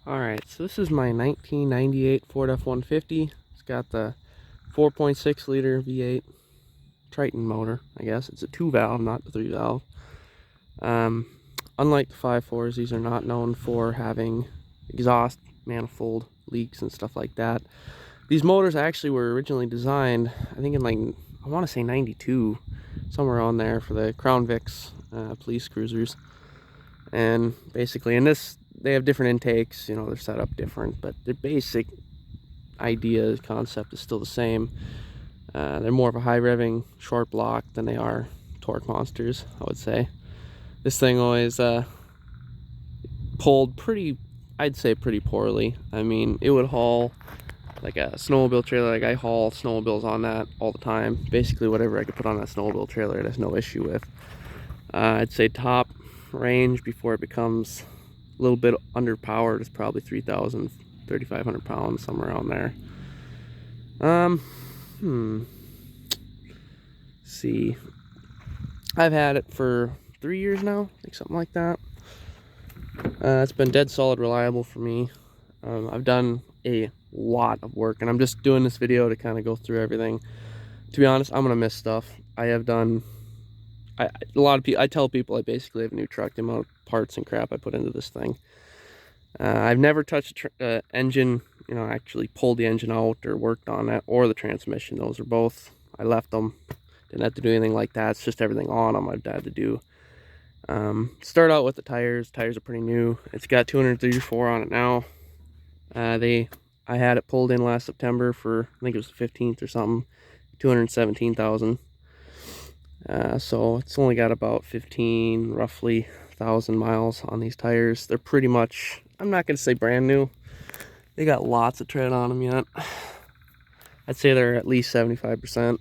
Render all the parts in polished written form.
Alright, so this is my 1998 Ford F-150. It's got the 4.6 liter V8 Triton motor, I guess. It's a 2-valve, not the 3-valve. Unlike the 5.4s, these are not known for having exhaust manifold leaks and stuff like that. These motors actually were originally designed, I think in like, I want to say 92, somewhere on there, for the Crown Vics police cruisers. And basically in this, they have different intakes, you know, they're set up different, but their basic idea, concept is still the same. They're more of a high revving short block than they are torque monsters, I would say. This thing always pulled pretty, I'd say pretty poorly. I mean, it would haul like a snowmobile trailer. Like, I haul snowmobiles on that all the time. Basically whatever I could put on that snowmobile trailer, there's no issue with. I'd say top range before it becomes a little bit underpowered is probably 3,000, 3,500 pounds, somewhere around there. See, I've had it for 3 years now, I think, something like that. It's been dead solid reliable for me. I've done a lot of work, and I'm just doing this video to kind of go through everything. To be honest, I'm gonna miss stuff. I have done a lot of people. I tell people I basically have a new truck, the amount of parts and crap I put into this thing. I've never touched the engine, you know, actually pulled the engine out or worked on it, or the transmission. Those are both, I left them. Didn't have to do anything like that. It's just everything on them I've had to do. Start out with the tires. Tires are pretty new. It's got 234 on it now. I had it pulled in last September for, I think it was the 15th or something, 217,000. So it's only got about 15, roughly 1,000 miles on these tires. They're pretty much, I'm not going to say brand new. They got lots of tread on them yet. I'd say they're at least 75%.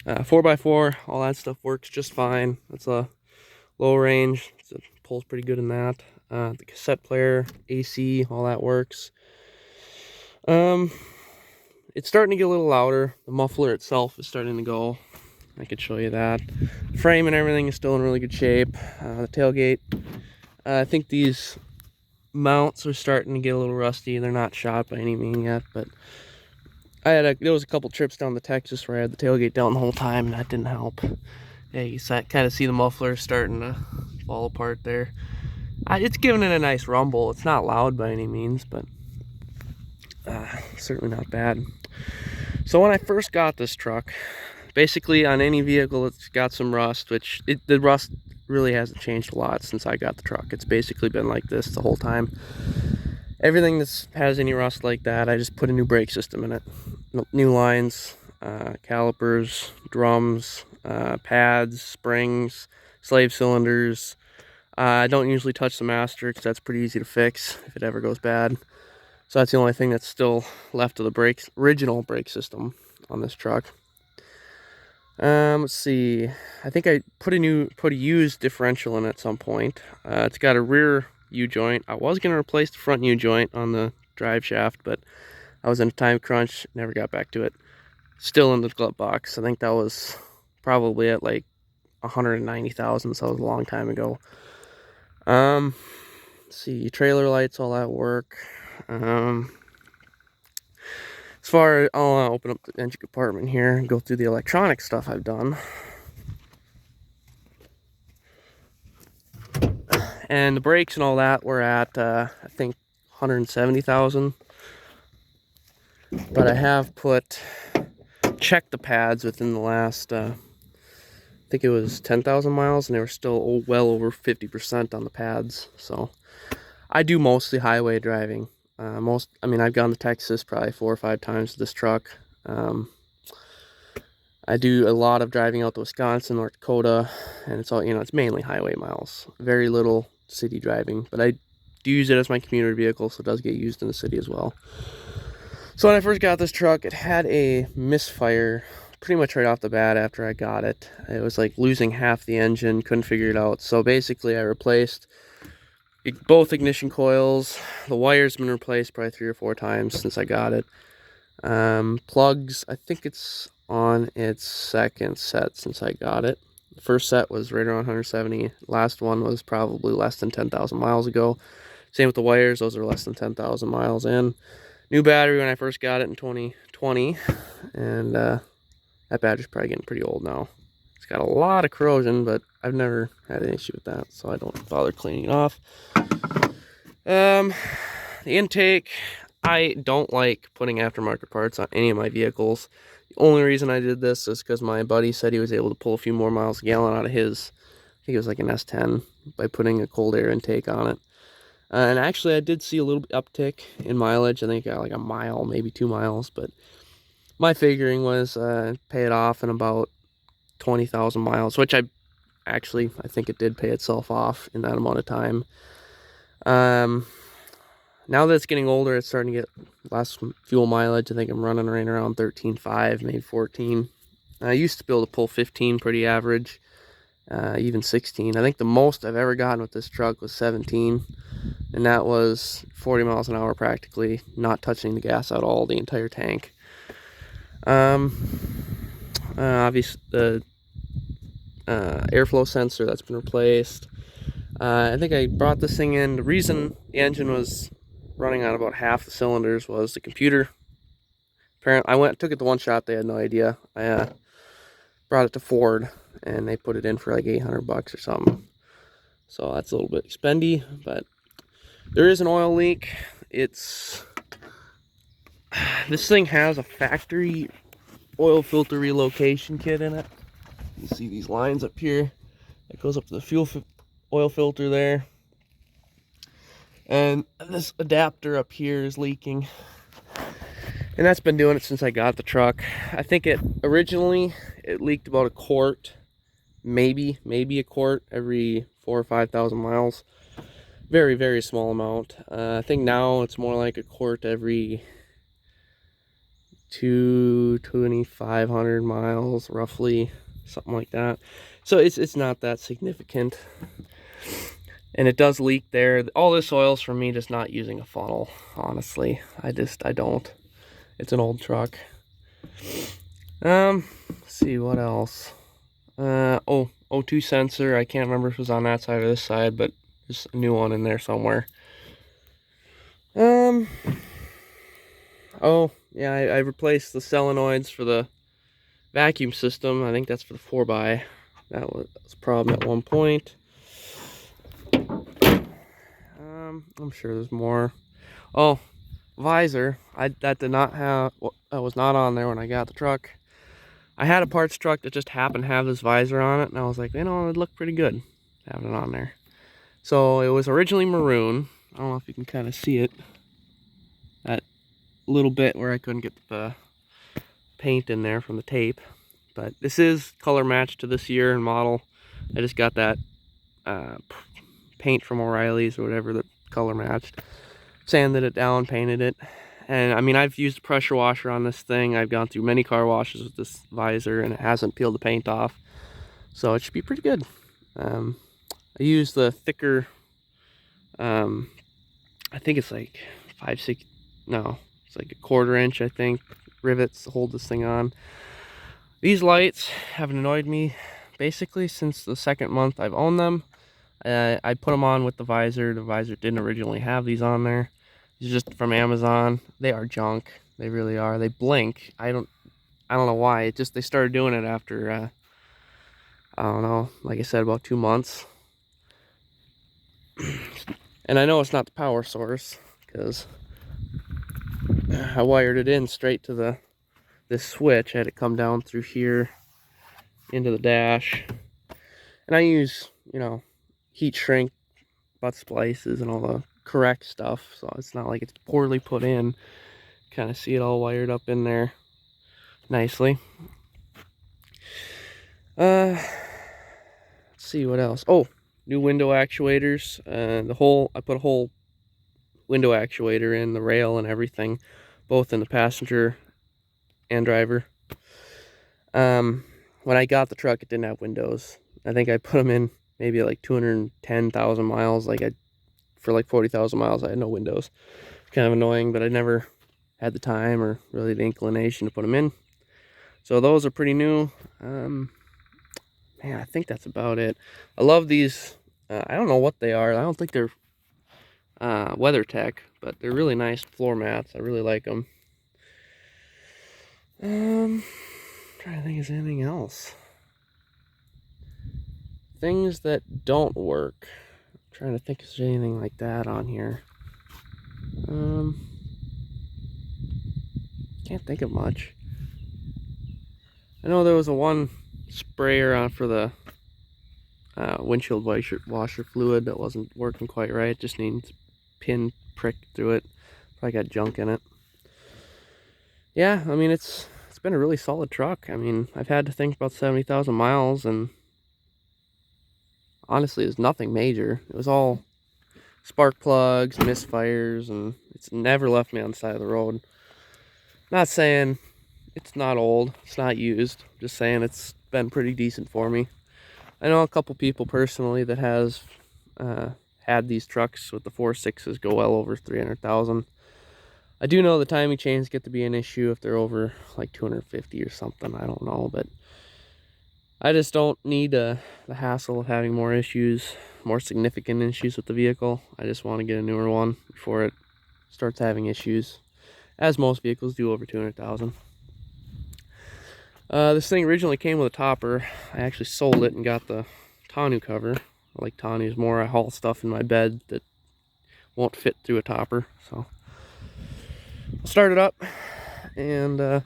4x4, all that stuff works just fine. It's a low range. It pulls pretty good in that. The cassette player, AC, all that works. It's starting to get a little louder. The muffler itself is starting to go. I could show you that. The frame and everything is still in really good shape. The tailgate, I think these mounts are starting to get a little rusty. They're not shot by any means yet, but there was a couple trips down to Texas where I had the tailgate down the whole time, and that didn't help. Yeah, you kind of see the muffler starting to fall apart there. It's giving it a nice rumble. It's not loud by any means, but certainly not bad. So when I first got this truck, basically on any vehicle it's got some rust, which the rust really hasn't changed a lot since I got the truck. It's basically been like this the whole time. Everything that has any rust like that, I just put a new brake system in it. New lines, calipers, drums, pads, springs, slave cylinders. I don't usually touch the master because that's pretty easy to fix if it ever goes bad. So that's the only thing that's still left of the original brake system on this truck. Let's see. I think I put a used differential in at some point. It's got a rear U-joint. I was going to replace the front U-joint on the drive shaft, but I was in a time crunch, never got back to it. Still in the glove box. I think that was probably at like 190,000, so that was a long time ago. Let's see, trailer lights, all that work. As far as, I'll open up the engine compartment here and go through the electronic stuff I've done. And the brakes and all that were at, I think, 170,000. But I have checked the pads within the last, I think it was 10,000 miles, and they were still well over 50% on the pads. So I do mostly highway driving. I mean, I've gone to Texas probably 4 or 5 times with this truck. I do a lot of driving out to Wisconsin, North Dakota, and it's all, you know, it's mainly highway miles. Very little city driving, but I do use it as my commuter vehicle, so it does get used in the city as well. So when I first got this truck, it had a misfire pretty much right off the bat after I got it. It was like losing half the engine, couldn't figure it out. So basically I replaced both ignition coils. The wire's been replaced probably 3 or 4 times since I got it. Plugs, I think it's on its second set since I got it. The first set was right around 170. Last one was probably less than 10,000 miles ago. Same with the wires, those are less than 10,000 miles in. New battery when I first got it in 2020, and that battery's probably getting pretty old now. It's got a lot of corrosion, but I've never had an issue with that, so I don't bother cleaning it off. The intake, I don't like putting aftermarket parts on any of my vehicles. The only reason I did this is because my buddy said he was able to pull a few more miles a gallon out of his, I think it was like an S10, by putting a cold air intake on it. And actually I did see a little uptick in mileage. I think I got like a mile, maybe 2 miles, but my figuring was pay it off in about 20,000 miles, which I think it did pay itself off in that amount of time. Now that it's getting older, it's starting to get less fuel mileage. I think I'm running right around 13.5, maybe 14. I used to be able to pull 15 pretty average, even 16. I think the most I've ever gotten with this truck was 17, and that was 40 miles an hour practically, not touching the gas at all, the entire tank. Obviously the airflow sensor, that's been replaced. I think I brought this thing in. The reason the engine was running on about half the cylinders was the computer. Apparently, I took it to one shop. They had no idea. I brought it to Ford, and they put it in for like $800 or something. So that's a little bit expendy, but there is an oil leak. This thing has a factory oil filter relocation kit in it. You see these lines up here. It goes up to the oil filter there. And this adapter up here is leaking. And that's been doing it since I got the truck. I think originally it leaked about a quart, maybe a quart every 4,000 or 5,000 miles. Very, very small amount. I think now it's more like a quart every 2,500 miles, roughly, something like that. So it's not that significant. And it does leak there. All this oil's from me just not using a funnel, honestly. I don't. It's an old truck. Let's see what else. O2 sensor. I can't remember if it was on that side or this side, but there's a new one in there somewhere. Oh yeah, I replaced the solenoids for the vacuum system. I think that's for the 4x. That was a problem at one point. I'm sure there's more. Oh, visor. That was not on there when I got the truck. I had a parts truck that just happened to have this visor on it, and I was like, you know, it'd look pretty good having it on there. So it was originally maroon. I don't know if you can kind of see it. That little bit where I couldn't get the paint in there from the tape. But this is color matched to this year and model. I just got that paint from O'Reilly's or whatever that color matched. Sanded it down, painted it. And I mean, I've used a pressure washer on this thing. I've gone through many car washes with this visor, and it hasn't peeled the paint off. So it should be pretty good. I use the thicker, I think it's like 5/6, no, it's like a 1/4 inch, I think, rivets to hold this thing on. These lights have annoyed me basically since the second month I've owned them. I put them on with the visor. The visor didn't originally have these on there. These are just from Amazon. They are junk. They really are. They blink. I don't know why. They started doing it after I don't know, like I said, about 2 months. And I know it's not the power source because I wired it in straight to this switch. I had it come down through here into the dash. And I use, you know, heat shrink butt splices and all the correct stuff, so it's not like it's poorly put in. Kind of see it all wired up in there nicely. Let's see what else. Oh, new window actuators. I put a whole window actuator in the rail and everything, both in the passenger and driver. When I got the truck, it didn't have windows. I think I put them in maybe like 210,000 miles. For like 40,000 miles, I had no windows. Kind of annoying, but I never had the time or really the inclination to put them in. So those are pretty new. Man, I think that's about it. I love these. I don't know what they are. I don't think they're WeatherTech, but they're really nice floor mats. I really like them. Trying to think, is anything else? Things that don't work. I'm trying to think if there's anything like that on here. Can't think of much. I know there was a one sprayer on for the windshield washer fluid that wasn't working quite right. Just needs pin prick through it. Probably got junk in it. Yeah, I mean, it's been a really solid truck. I mean, I've had to think about 70,000 miles, and honestly, it's nothing major. It was all spark plugs, misfires, and it's never left me on the side of the road. Not saying it's not old, it's not used. Just saying it's been pretty decent for me. I know a couple people personally that has had these trucks with the 4.6s go well over 300,000. I do know the timing chains get to be an issue if they're over like 250 or something. I don't know, but I just don't need the hassle of having more issues, more significant issues with the vehicle. I just want to get a newer one before it starts having issues, as most vehicles do over 200,000. This thing originally came with a topper. I actually sold it and got the tonneau cover. I like tonneaus more. I haul stuff in my bed that won't fit through a topper, so I'll start it up, and I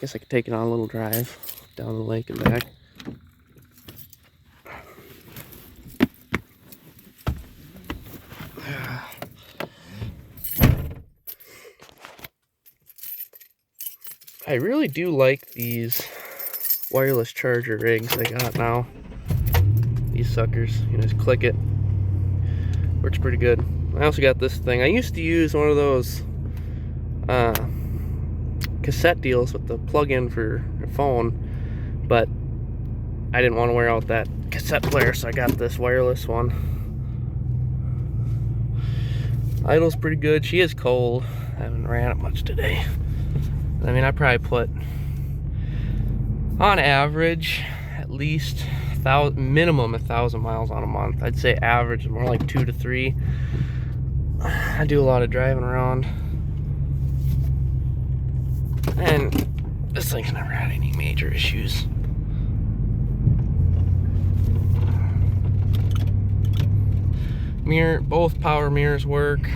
guess I could take it on a little drive down the lake and back. I really do like these wireless charger rigs I got now. These suckers, you just click it. Works pretty good. I also got this thing. I used to use one of those cassette deals with the plug-in for your phone, but I didn't want to wear out that cassette player, so I got this wireless one. Idle's pretty good. She is cold. I haven't ran it much today. I mean, I probably put, on average, at least minimum 1,000 miles on a month. I'd say average is more like 2 to 3. I do a lot of driving around, and this thing's never had any major issues. Both power mirrors work.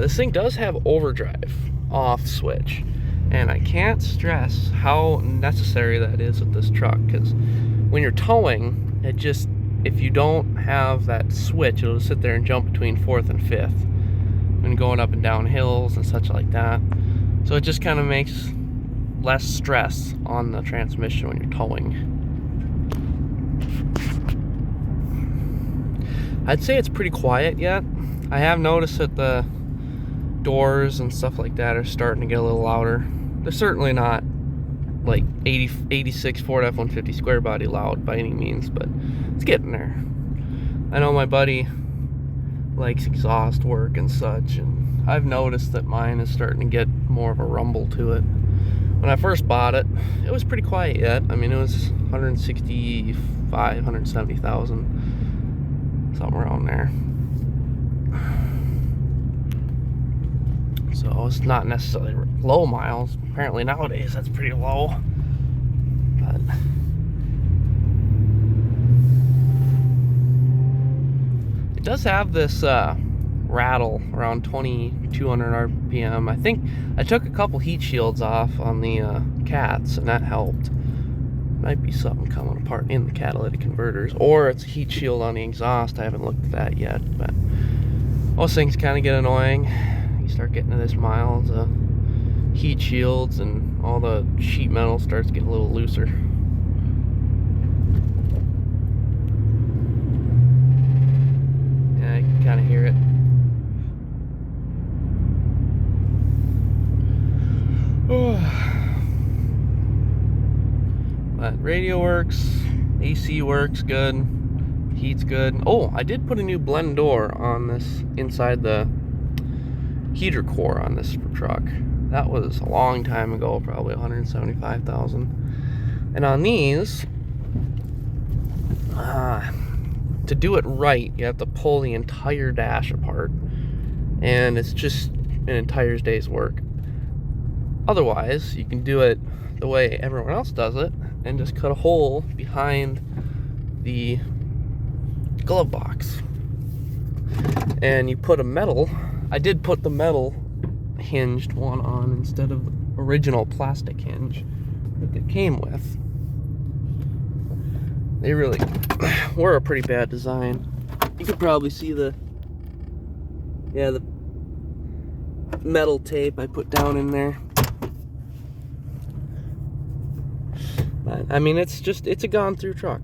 This thing does have overdrive off switch, and I can't stress how necessary that is with this truck, because when you're towing, if you don't have that switch, it'll sit there and jump between 4th and 5th when going up and down hills and such like that. So it just kind of makes less stress on the transmission when you're towing. I'd say it's pretty quiet yet. I have noticed that the doors and stuff like that are starting to get a little louder. They're certainly not like 86 Ford F-150 square body loud by any means, but it's getting there. I know my buddy likes exhaust work and such, and I've noticed that mine is starting to get more of a rumble to it. When I first bought it, it was pretty quiet yet. I mean, it was 165, 170,000, something around there. So it's not necessarily low miles. Apparently nowadays that's pretty low. But it does have this rattle around 2,200 RPM. I think I took a couple heat shields off on the cats, and that helped. Might be something coming apart in the catalytic converters, or it's a heat shield on the exhaust. I haven't looked at that yet, but those things kind of get annoying. Start getting to this miles, heat shields and all the sheet metal starts getting a little looser. Yeah, I can kind of hear it. But radio works, AC works good, heat's good. Oh, I did put a new blend door on this inside the heater core on this truck. That was a long time ago, probably 175,000. And on these, I to do it right, you have to pull the entire dash apart, and it's just an entire day's work. Otherwise, you can do it the way everyone else does it and just cut a hole behind the glove box, and you put a metal. I did put the metal hinged one on instead of the original plastic hinge that they came with. They really were a pretty bad design. You could probably see the metal tape I put down in there. But, I mean, it's a gone through truck.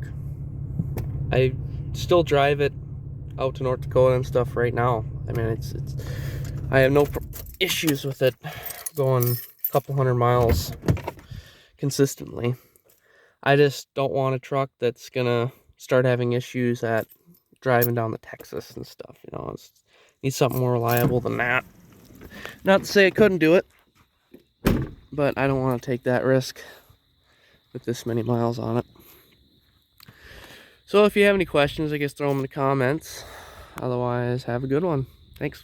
I still drive it out to North Dakota and stuff right now. I mean, I have no issues with it going a couple hundred miles consistently. I just don't want a truck that's gonna start having issues at driving down to Texas and stuff. You know, it needs something more reliable than that. Not to say I couldn't do it, but I don't want to take that risk with this many miles on it. So if you have any questions, I guess throw them in the comments. Otherwise, have a good one. Thanks.